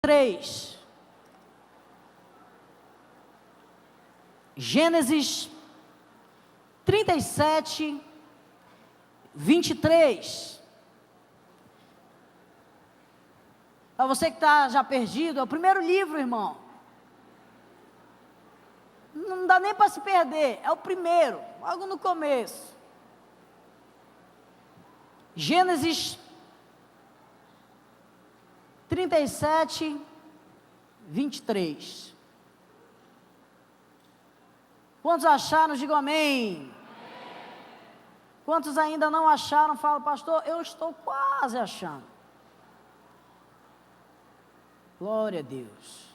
3. Gênesis 37, 23. Para você que está já perdido, é o primeiro livro, irmão. Não dá nem para se perder, é o primeiro, logo no começo. Gênesis 37, 23. Quantos acharam, digam amém. Quantos ainda não acharam, falam, pastor, eu estou quase achando. Glória a Deus.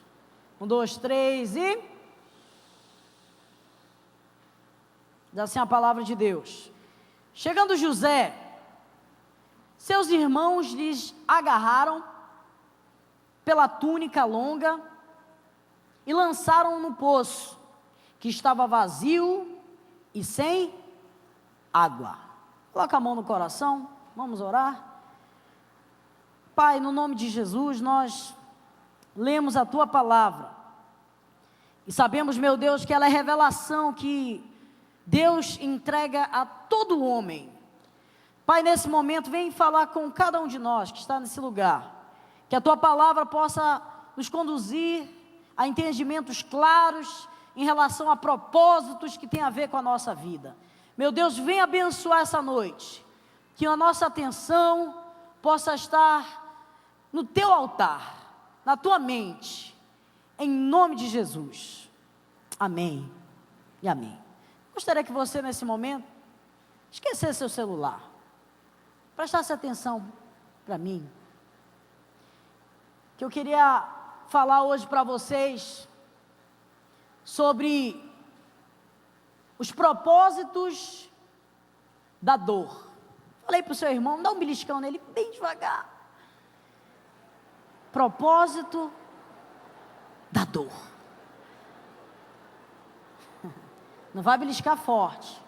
1, 2, 3 e... diz assim a palavra de Deus. Chegando José, seus irmãos lhes agarraram pela túnica longa e lançaram-o no poço, que estava vazio e sem água. Coloca a mão no coração, vamos orar. Pai, no nome de Jesus, nós lemos a Tua palavra e sabemos, meu Deus, que ela é revelação que Deus entrega a todo homem. Pai, nesse momento, vem falar com cada um de nós que está nesse lugar, que a Tua palavra possa nos conduzir a entendimentos claros em relação a propósitos que tem a ver com a nossa vida. Meu Deus, vem abençoar essa noite, que a nossa atenção possa estar no Teu altar, na Tua mente, em nome de Jesus. Amém e amém. Gostaria que você, nesse momento, esquecesse seu celular, prestasse atenção para mim, que eu queria falar hoje para vocês sobre os propósitos da dor. Falei para o seu irmão, dá um beliscão nele bem devagar. Propósito da dor. Não vai beliscar forte.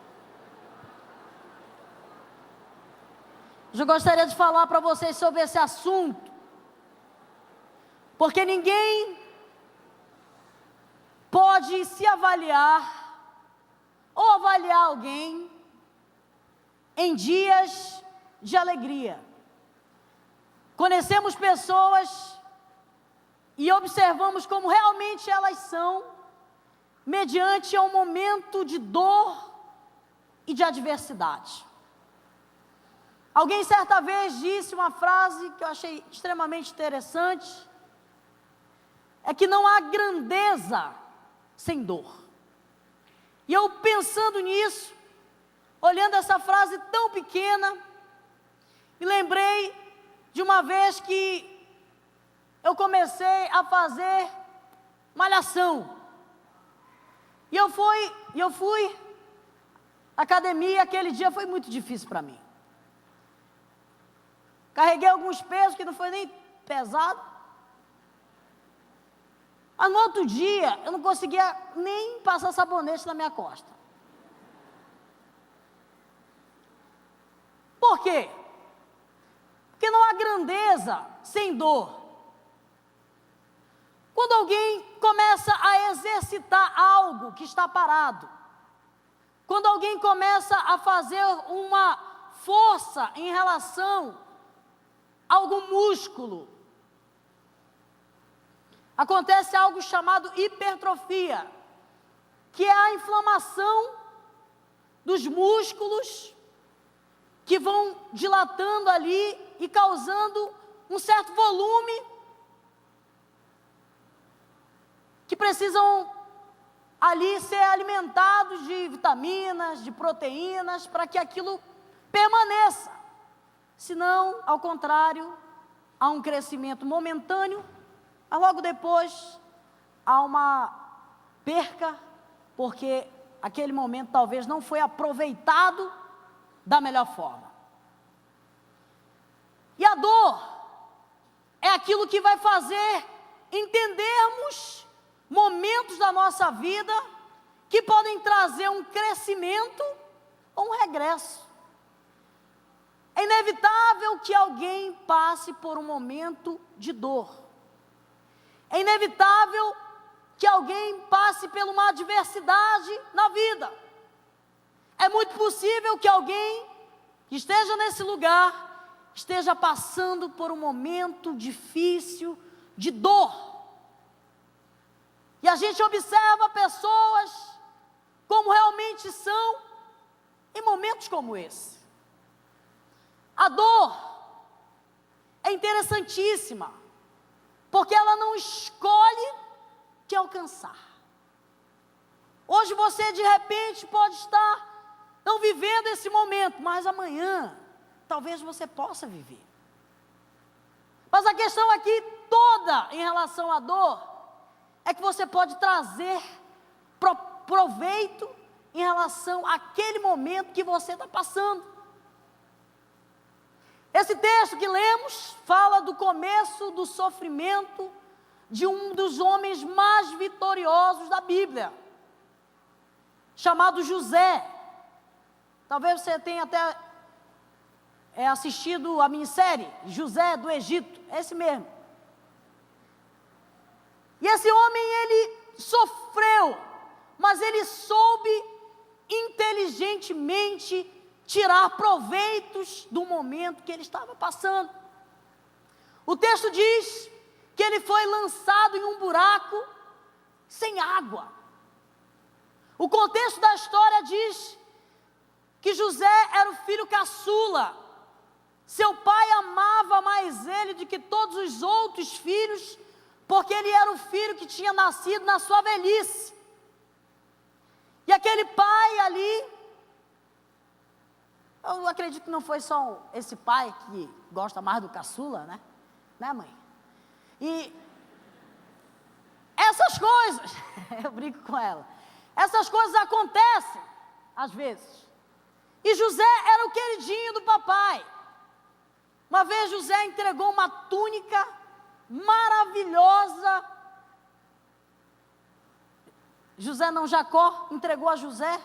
Eu gostaria de falar para vocês sobre esse assunto, porque ninguém pode se avaliar ou avaliar alguém em dias de alegria. Conhecemos pessoas e observamos como realmente elas são mediante um momento de dor e de adversidade. Alguém certa vez disse uma frase que eu achei extremamente interessante, é que não há grandeza sem dor. E eu pensando nisso, olhando essa frase tão pequena, me lembrei de uma vez que eu comecei a fazer malhação. E eu fui à academia, aquele dia foi muito difícil para mim. Carreguei alguns pesos que não foi nem pesado. Mas no outro dia, eu não conseguia nem passar sabonete na minha costa. Por quê? Porque não há grandeza sem dor. Quando alguém começa a exercitar algo que está parado, quando alguém começa a fazer uma força em relação a algum músculo, acontece algo chamado hipertrofia, que é a inflamação dos músculos que vão dilatando ali e causando um certo volume que precisam ali ser alimentados de vitaminas, de proteínas, para que aquilo permaneça. Senão, ao contrário, há um crescimento momentâneo, mas logo depois há uma perca, porque aquele momento talvez não foi aproveitado da melhor forma. E a dor é aquilo que vai fazer entendermos momentos da nossa vida que podem trazer um crescimento ou um regresso. É inevitável que alguém passe por um momento de dor. É inevitável que alguém passe por uma adversidade na vida. É muito possível que alguém que esteja nesse lugar esteja passando por um momento difícil de dor. E a gente observa pessoas como realmente são em momentos como esse. A dor é interessantíssima, porque ela não escolhe te alcançar. Hoje você de repente pode estar não vivendo esse momento, mas amanhã talvez você possa viver. Mas a questão aqui toda em relação à dor é que você pode trazer proveito em relação àquele momento que você está passando. Esse texto que lemos fala do começo do sofrimento de um dos homens mais vitoriosos da Bíblia, chamado José. Talvez você tenha até assistido a minissérie José do Egito, é esse mesmo. E esse homem, ele sofreu, mas ele soube inteligentemente tirar proveitos do momento que ele estava passando. O texto diz que ele foi lançado em um buraco sem água. O contexto da história diz que José era o filho caçula. Seu pai amava mais ele do que todos os outros filhos, porque ele era o filho que tinha nascido na sua velhice. E aquele pai ali, eu acredito que não foi só esse pai que gosta mais do caçula, né? Né, mãe? E essas coisas, eu brinco com ela, essas coisas acontecem às vezes. E José era o queridinho do papai. Uma vez José entregou uma túnica maravilhosa. Jacó entregou a José.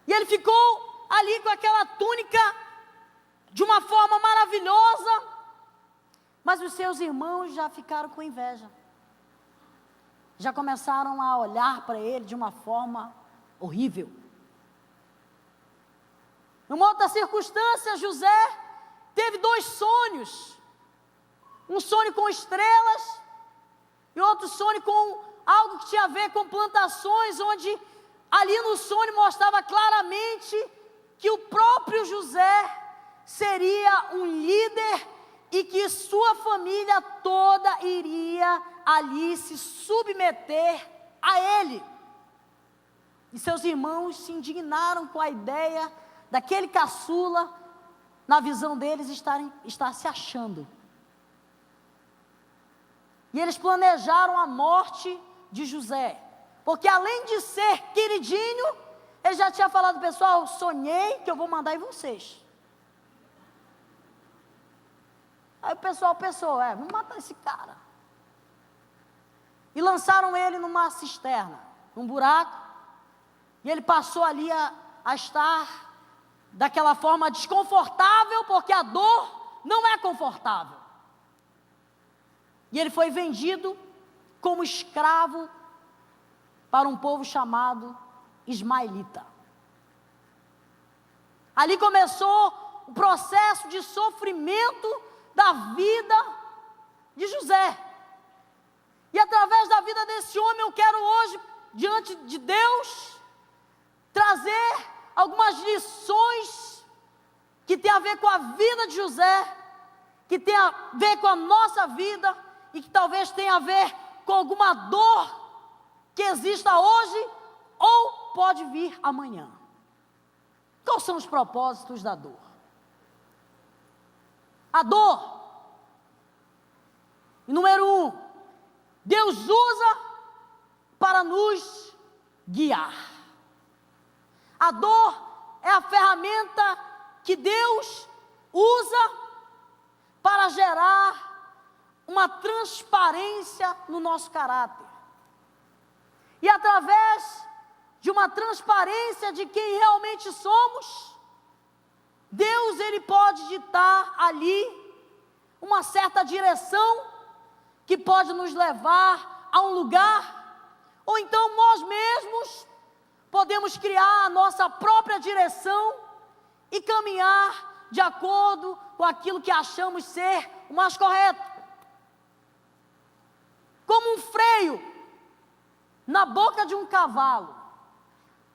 E ele ficou ali com aquela túnica de uma forma maravilhosa. Mas os seus irmãos já ficaram com inveja. Já começaram a olhar para ele de uma forma horrível. Numa outra circunstância, José teve 2 sonhos. Um sonho com estrelas e outro sonho com algo que tinha a ver com plantações, onde ali no sonho mostrava claramente que o próprio José seria um líder e que sua família toda iria ali se submeter a ele. E seus irmãos se indignaram com a ideia daquele caçula, na visão deles, estar se achando. E eles planejaram a morte de José, porque além de ser queridinho, ele já tinha falado: pessoal, sonhei que eu vou mandar em vocês. Aí o pessoal pensou: vamos matar esse cara. E lançaram ele numa cisterna, num buraco, e ele passou ali a estar daquela forma desconfortável, porque a dor não é confortável. E ele foi vendido como escravo para um povo chamado ismaelita. Ali começou o processo de sofrimento da vida de José. E através da vida desse homem, eu quero hoje, diante de Deus, trazer algumas lições que tem a ver com a vida de José, que tem a ver com a nossa vida e que talvez tenha a ver com alguma dor que exista hoje ou pode vir amanhã. Quais são os propósitos da dor? A dor, número 1, Deus usa para nos guiar. A dor é a ferramenta que Deus usa para gerar uma transparência no nosso caráter. E através de uma transparência de quem realmente somos, Deus, ele pode ditar ali uma certa direção que pode nos levar a um lugar, ou então nós mesmos podemos criar a nossa própria direção e caminhar de acordo com aquilo que achamos ser o mais correto. Como um freio na boca de um cavalo,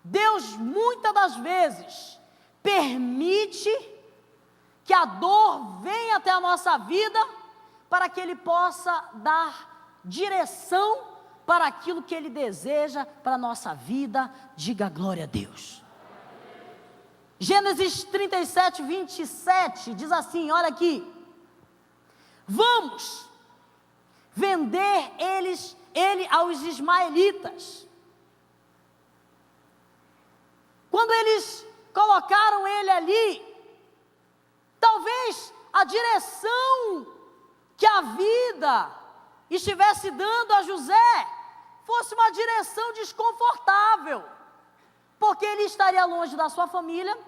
Deus muitas das vezes permite que a dor venha até a nossa vida para que Ele possa dar direção para aquilo que Ele deseja para a nossa vida. Diga glória a Deus. Gênesis 37, 27 diz assim, olha aqui: vamos vender ele aos ismaelitas. Quando eles colocaram ele ali, talvez a direção que a vida estivesse dando a José fosse uma direção desconfortável, porque ele estaria longe da sua família,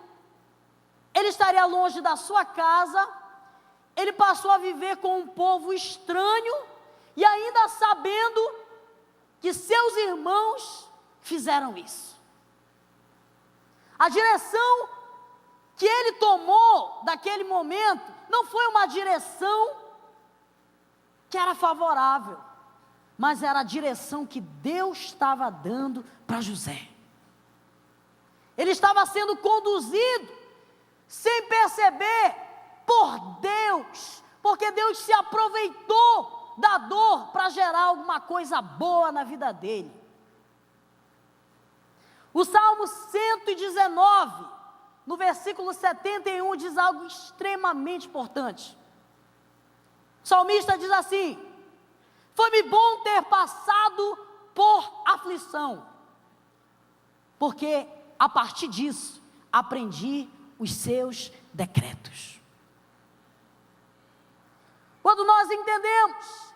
ele estaria longe da sua casa, ele passou a viver com um povo estranho, e ainda sabendo que seus irmãos fizeram isso. A direção que ele tomou daquele momento não foi uma direção que era favorável, mas era a direção que Deus estava dando para José. Ele estava sendo conduzido sem perceber por Deus, porque Deus se aproveitou da dor para gerar alguma coisa boa na vida dele. O Salmo 119, no versículo 71, diz algo extremamente importante. O salmista diz assim: foi-me bom ter passado por aflição, porque a partir disso aprendi os seus decretos. Quando nós entendemos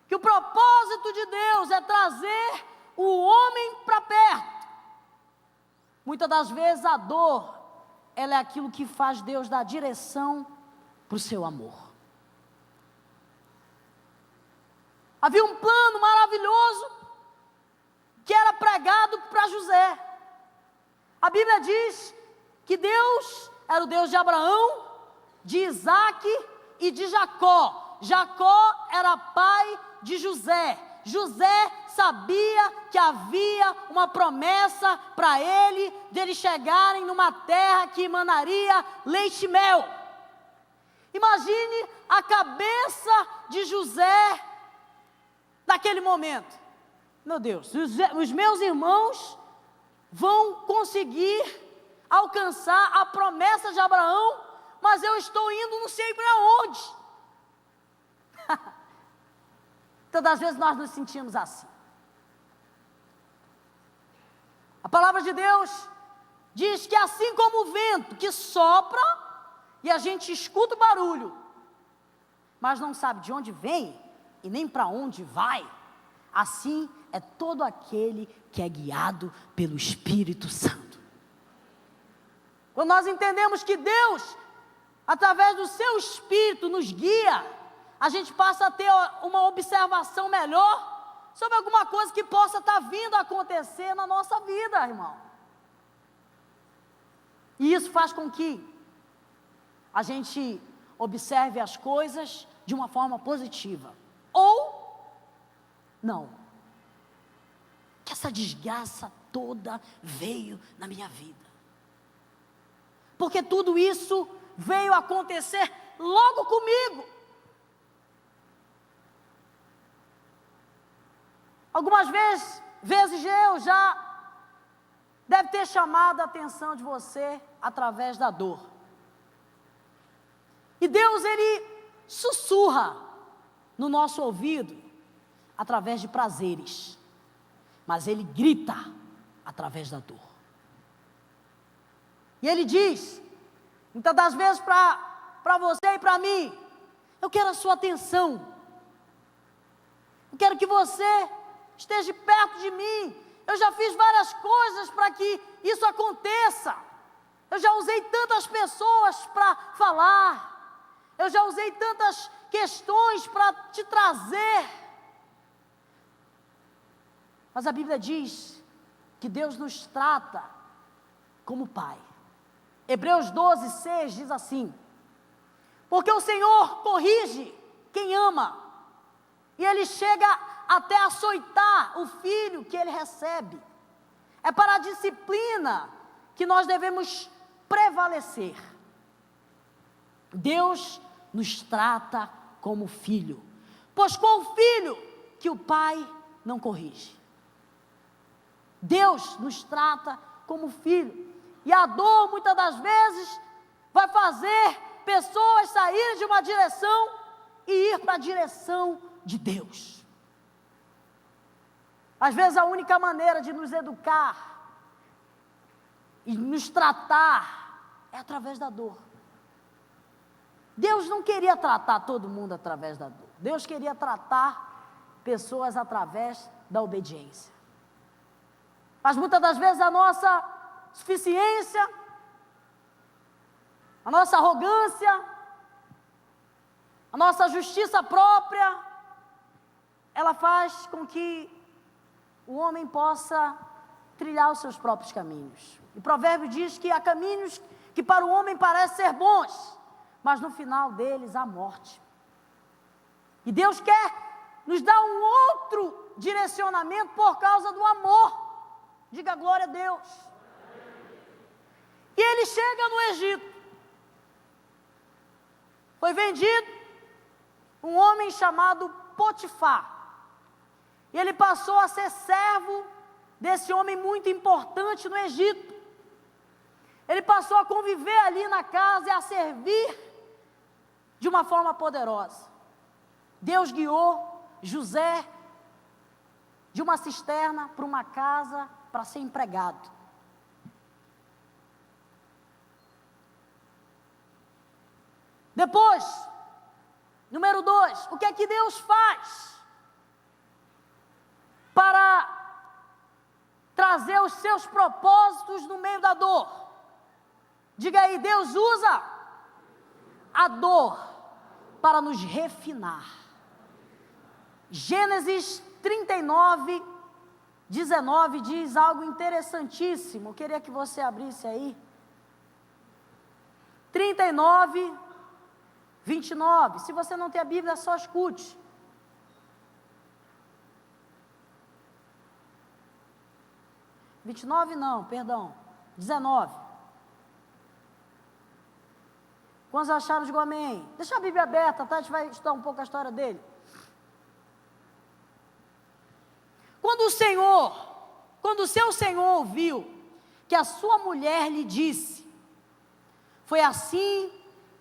que o propósito de Deus é trazer o homem para perto, muitas das vezes a dor, ela é aquilo que faz Deus dar direção para o seu amor. Havia um plano maravilhoso que era pregado para José. A Bíblia diz que Deus era o Deus de Abraão, de Isaque e de Jacó. Jacó era pai de José. José sabia que havia uma promessa para ele, de eles chegarem numa terra que emanaria leite e mel. Imagine a cabeça de José naquele momento. Meu Deus, os meus irmãos vão conseguir alcançar a promessa de Abraão, mas eu estou indo não sei para onde. Todas as vezes nós nos sentimos assim. A palavra de Deus diz que assim como o vento que sopra e a gente escuta o barulho, mas não sabe de onde vem e nem para onde vai, assim é todo aquele que é guiado pelo Espírito Santo. Quando nós entendemos que Deus, através do seu Espírito, nos guia, a gente passa a ter uma observação melhor sobre alguma coisa que possa estar vindo a acontecer na nossa vida, irmão. E isso faz com que a gente observe as coisas de uma forma positiva. Ou não. Que essa desgraça toda veio na minha vida. Porque tudo isso veio acontecer logo comigo. Algumas vezes eu já deve ter chamado a atenção de você através da dor. E Deus, Ele sussurra no nosso ouvido através de prazeres, mas Ele grita através da dor. E Ele diz, muitas das vezes para você e para mim: eu quero a sua atenção, eu quero que você esteja perto de mim. Eu já fiz várias coisas para que isso aconteça. Eu já usei tantas pessoas para falar. Eu já usei tantas questões para te trazer. Mas a Bíblia diz que Deus nos trata como Pai. Hebreus 12, 6 diz assim: porque o Senhor corrige quem ama, e Ele chega até açoitar o filho que Ele recebe. É para a disciplina que nós devemos prevalecer. Deus nos trata como filho, pois qual filho que o pai não corrige? Deus nos trata como filho, e a dor muitas das vezes vai fazer pessoas saírem de uma direção e ir para a direção de Deus. Às vezes a única maneira de nos educar e nos tratar é através da dor. Deus não queria tratar todo mundo através da dor. Deus queria tratar pessoas através da obediência. Mas muitas das vezes a nossa suficiência, a nossa arrogância, a nossa justiça própria, ela faz com que o homem possa trilhar os seus próprios caminhos. O provérbio diz que há caminhos que para o homem parecem ser bons, mas no final deles há morte. E Deus quer nos dar um outro direcionamento por causa do amor. Diga glória a Deus. E ele chega no Egito. Foi vendido um homem chamado Potifar. E ele passou a ser servo desse homem muito importante no Egito. Ele passou a conviver ali na casa e a servir de uma forma poderosa. Deus guiou José de uma cisterna para uma casa para ser empregado. Depois, número 2, o que é que Deus faz para trazer os seus propósitos no meio da dor? Diga aí, Deus usa a dor para nos refinar. Gênesis 39, 19 diz algo interessantíssimo. Eu queria que você abrisse aí. 39, 29. Se você não tem a Bíblia, só escute. Não, perdão. 19. Quantos acharam? Digam amém. Deixa a Bíblia aberta, tá? A gente vai estudar um pouco a história dele. Quando o seu Senhor ouviu que a sua mulher lhe disse: foi assim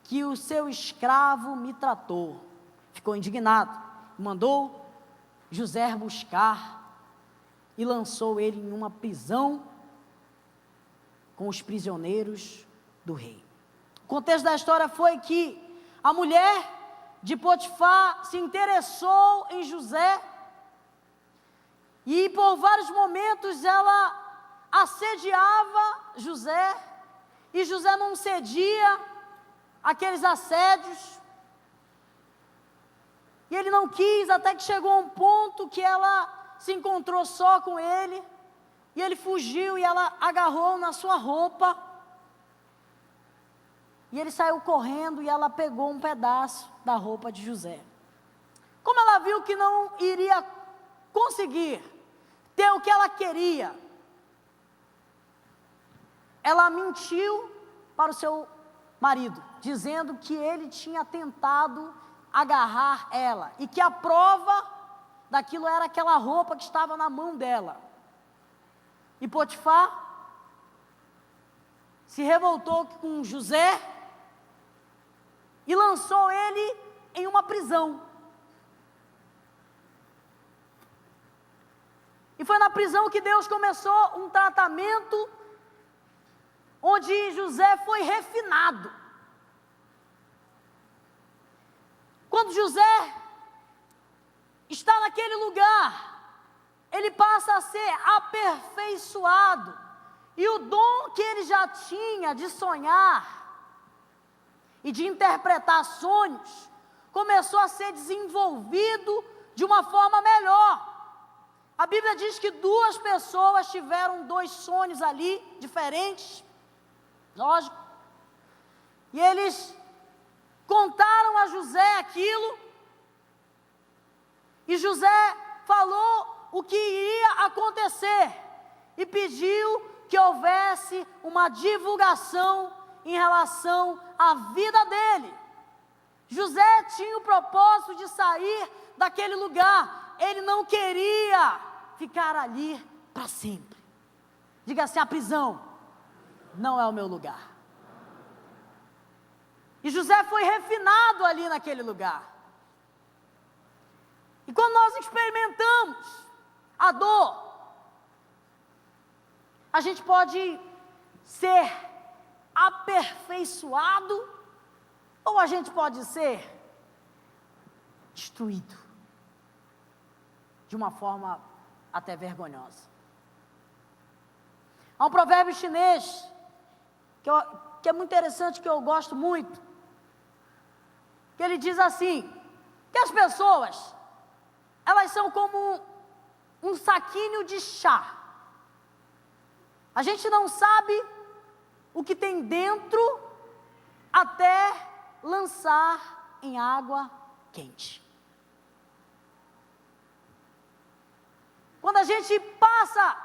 que o seu escravo me tratou, ficou indignado, mandou José buscar e lançou ele em uma prisão com os prisioneiros do rei. O contexto da história foi que a mulher de Potifar se interessou em José e por vários momentos ela assediava José, e José não cedia àqueles assédios, e ele não quis, até que chegou a um ponto que ela se encontrou só com ele, e ele fugiu e ela agarrou na sua roupa, e ele saiu correndo e ela pegou um pedaço da roupa de José. Como ela viu que não iria conseguir ter o que ela queria, ela mentiu para o seu marido, dizendo que ele tinha tentado agarrar ela, e que a prova daquilo era aquela roupa que estava na mão dela. E Potifar se revoltou com José e lançou ele em uma prisão. E foi na prisão que Deus começou um tratamento onde José foi refinado. Quando José está naquele lugar, ele passa a ser aperfeiçoado, e o dom que ele já tinha de sonhar e de interpretar sonhos começou a ser desenvolvido de uma forma melhor. A Bíblia diz que 2 pessoas tiveram 2 sonhos ali, diferentes, lógico, e eles contaram a José aquilo, e José falou o que iria acontecer, e pediu que houvesse uma divulgação em relação à vida dele. José tinha o propósito de sair daquele lugar, ele não queria ficar ali para sempre. Diga assim: a prisão não é o meu lugar. E José foi refinado ali naquele lugar. E quando nós experimentamos a dor, a gente pode ser aperfeiçoado, ou a gente pode ser destruído de uma forma até vergonhosa. Há um provérbio chinês que é muito interessante, que eu gosto muito, que ele diz assim, que as pessoas, elas são como um saquinho de chá. A gente não sabe o que tem dentro até lançar em água quente. Quando a gente passa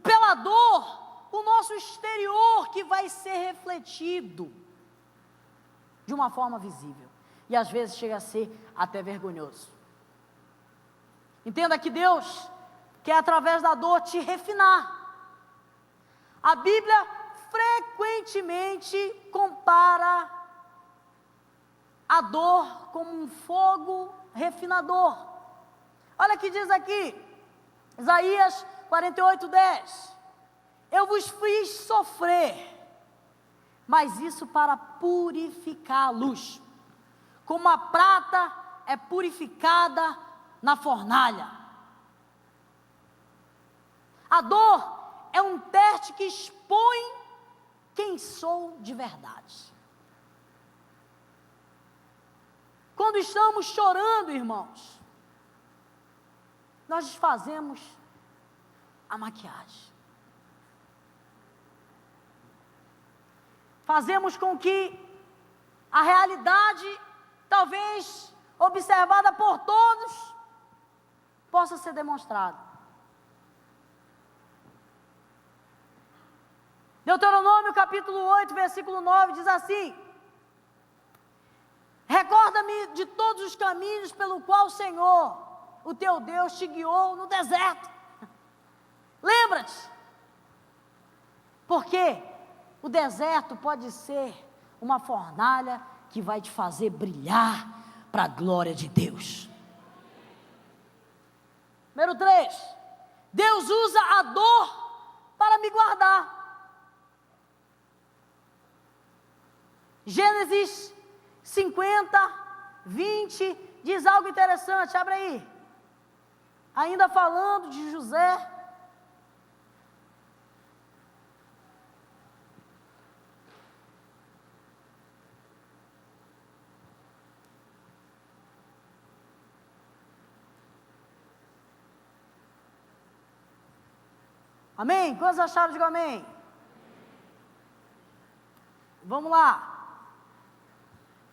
pela dor, o nosso exterior que vai ser refletido de uma forma visível, e às vezes chega a ser até vergonhoso. Entenda que Deus quer, através da dor, te refinar. A Bíblia frequentemente compara a dor como um fogo refinador. Olha o que diz aqui, Isaías 48:10. Eu vos fiz sofrer, mas isso para purificá-los, como a prata é purificada na fornalha. A dor é um teste que expõe quem sou de verdade. Quando estamos chorando, irmãos, nós desfazemos a maquiagem. Fazemos com que a realidade, talvez observada por todos, possa ser demonstrada. Deuteronômio capítulo 8, versículo 9, diz assim: recorda-me de todos os caminhos pelo qual o Senhor, o teu Deus, te guiou no deserto. Lembra-te, porque o deserto pode ser uma fornalha que vai te fazer brilhar para a glória de Deus. Número 3, Deus usa a dor para me guardar. Gênesis 50:20 diz algo interessante, abre aí. Ainda falando de José. Amém? Quantos acharam? Digo amém. Vamos lá.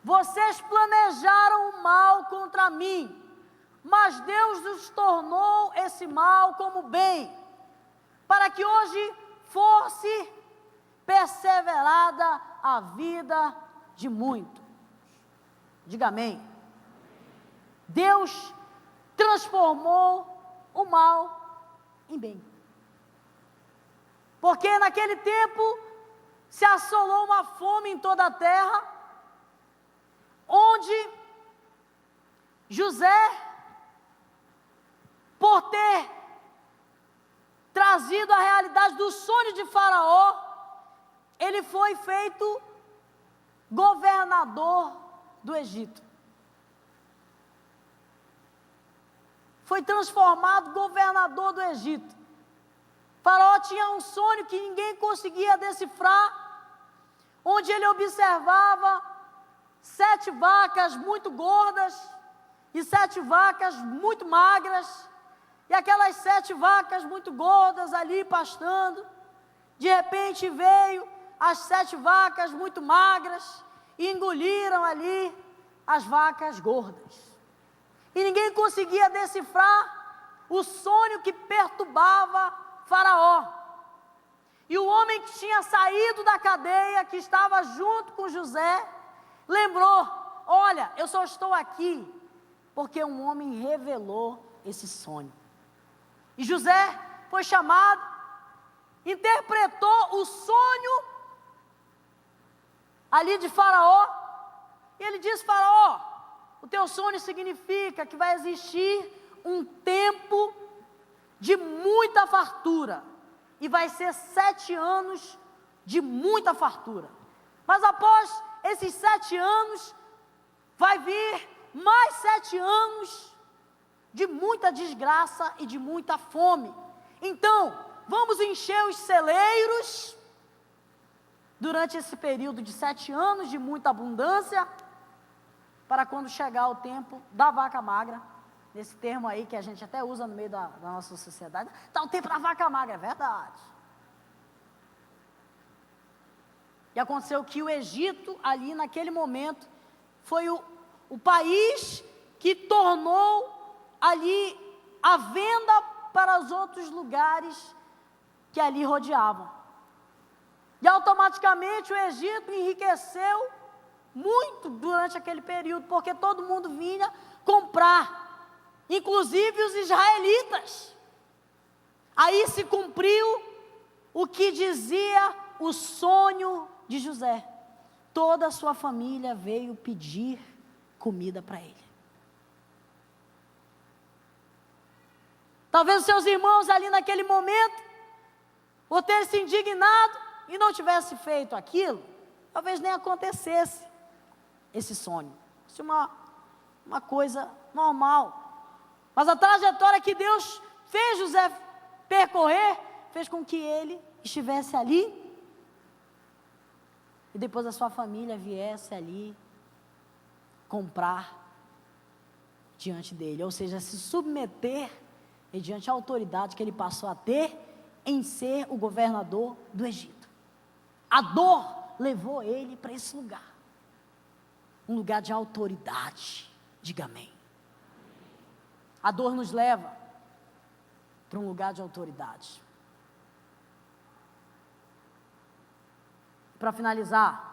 Vocês planejaram o mal contra mim, mas Deus nos tornou esse mal como bem, para que hoje fosse perseverada a vida de muitos. Diga amém. Deus transformou o mal em bem. Porque naquele tempo se assolou uma fome em toda a terra, onde José, por ter trazido a realidade do sonho de Faraó, ele foi feito governador do Egito. Foi transformado governador do Egito. Faraó tinha um sonho que ninguém conseguia decifrar, onde ele observava 7 vacas muito gordas e 7 vacas muito magras, e aquelas 7 vacas muito gordas ali pastando, de repente veio as 7 vacas muito magras e engoliram ali as vacas gordas. E ninguém conseguia decifrar o sonho que perturbava Faraó. E o homem que tinha saído da cadeia, que estava junto com José, lembrou: olha, eu só estou aqui porque um homem revelou esse sonho. E José foi chamado, interpretou o sonho ali de Faraó, e ele disse: Faraó, o teu sonho significa que vai existir um tempo de muita fartura, e vai ser 7 anos de muita fartura, mas após esses 7 anos, vai vir mais 7 anos de muita desgraça e de muita fome. Então, vamos encher os celeiros durante esse período de 7 anos de muita abundância, para quando chegar o tempo da vaca magra, nesse termo aí que a gente até usa no meio da nossa sociedade, está o tempo da vaca magra, é verdade. E aconteceu que o Egito, ali naquele momento, foi o país que tornou ali a venda para os outros lugares que ali rodeavam. E automaticamente o Egito enriqueceu muito durante aquele período, porque todo mundo vinha comprar, inclusive os israelitas. Aí se cumpriu o que dizia o sonho de José: toda a sua família veio pedir comida para ele. Talvez os seus irmãos ali naquele momento, por terem se indignado e não tivesse feito aquilo, talvez nem acontecesse esse sonho. Isso é uma coisa normal. Mas a trajetória que Deus fez José percorrer, fez com que ele estivesse ali, e depois a sua família viesse ali comprar diante dele, ou seja, se submeter mediante a autoridade que ele passou a ter em ser o governador do Egito. A dor levou ele para esse lugar, um lugar de autoridade. Diga amém. A dor nos leva para um lugar de autoridade. Para finalizar,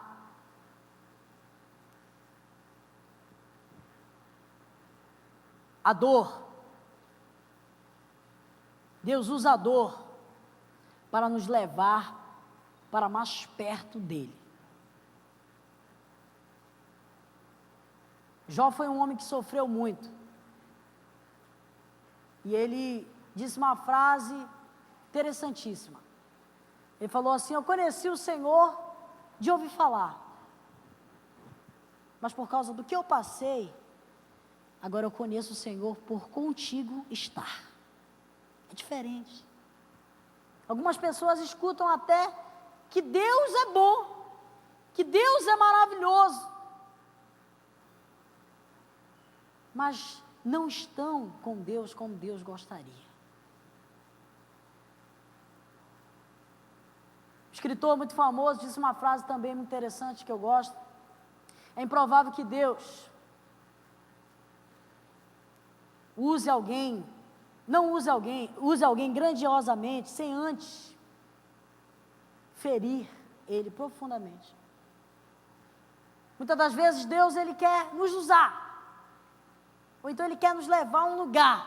a dor, Deus usa a dor para nos levar para mais perto dele. Jó foi um homem que sofreu muito, e ele disse uma frase interessantíssima. Ele falou assim: eu conheci o Senhor de ouvir falar, mas por causa do que eu passei, agora eu conheço o Senhor por contigo estar. É diferente. Algumas pessoas escutam até que Deus é bom, que Deus é maravilhoso, mas não estão com Deus como Deus gostaria. Um escritor muito famoso disse uma frase também muito interessante que eu gosto: é improvável que Deus use alguém grandiosamente, sem antes ferir ele profundamente. Muitas das vezes Deus, ele quer nos usar, ou então ele quer nos levar a um lugar,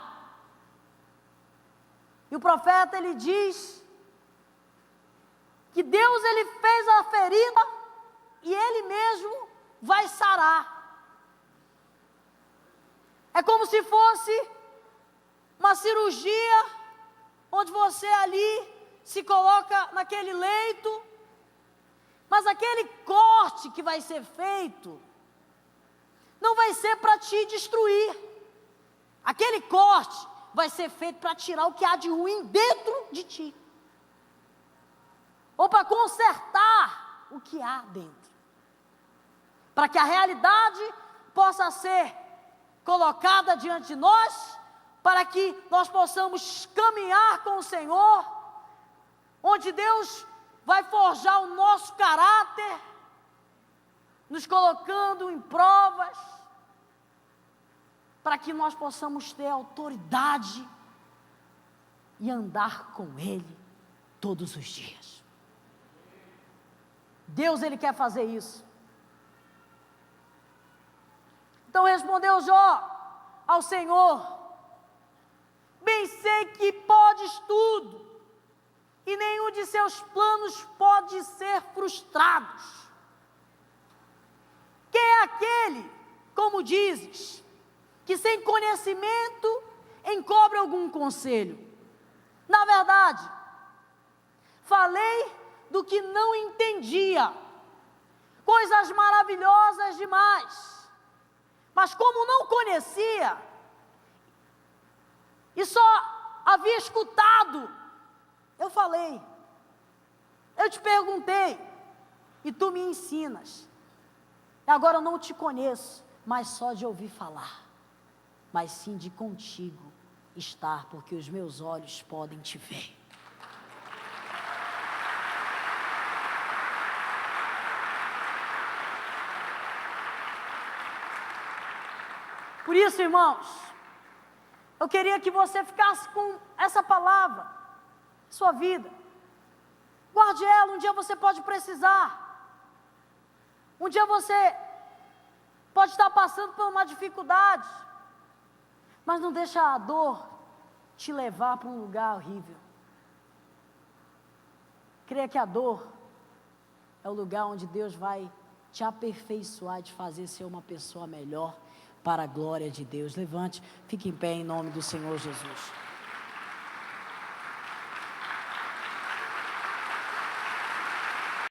e o profeta, ele diz que Deus, ele fez a ferida e ele mesmo vai sarar. É como se fosse uma cirurgia, onde você ali se coloca naquele leito, mas aquele corte que vai ser feito, não vai ser para te destruir. Aquele corte vai ser feito para tirar o que há de ruim dentro de ti, ou para consertar o que há dentro. para que a realidade possa ser colocada diante de nós, para que nós possamos caminhar com o Senhor, onde Deus vai forjar o nosso caráter, nos colocando em provas, para que nós possamos ter autoridade e andar com Ele todos os dias. Deus, Ele quer fazer isso. Então respondeu Jó ao Senhor: bem sei que podes tudo, e nenhum de seus planos pode ser frustrado. Quem é aquele, como dizes, que sem conhecimento encobre algum conselho? Na verdade, falei do que não entendia, coisas maravilhosas demais, mas como não conhecia, e só havia escutado, eu falei, eu te perguntei, e tu me ensinas. E agora eu não te conheço, mas só de ouvir falar, mas sim de contigo estar, porque os meus olhos podem te ver. Por isso, irmãos, eu queria que você ficasse com essa palavra, sua vida. Guarde ela, um dia você pode precisar. Um dia você pode estar passando por uma dificuldade, mas não deixa a dor te levar para um lugar horrível. Creia que a dor é o lugar onde Deus vai te aperfeiçoar, te fazer ser uma pessoa melhor, para a glória de Deus. Levante, fique em pé em nome do Senhor Jesus.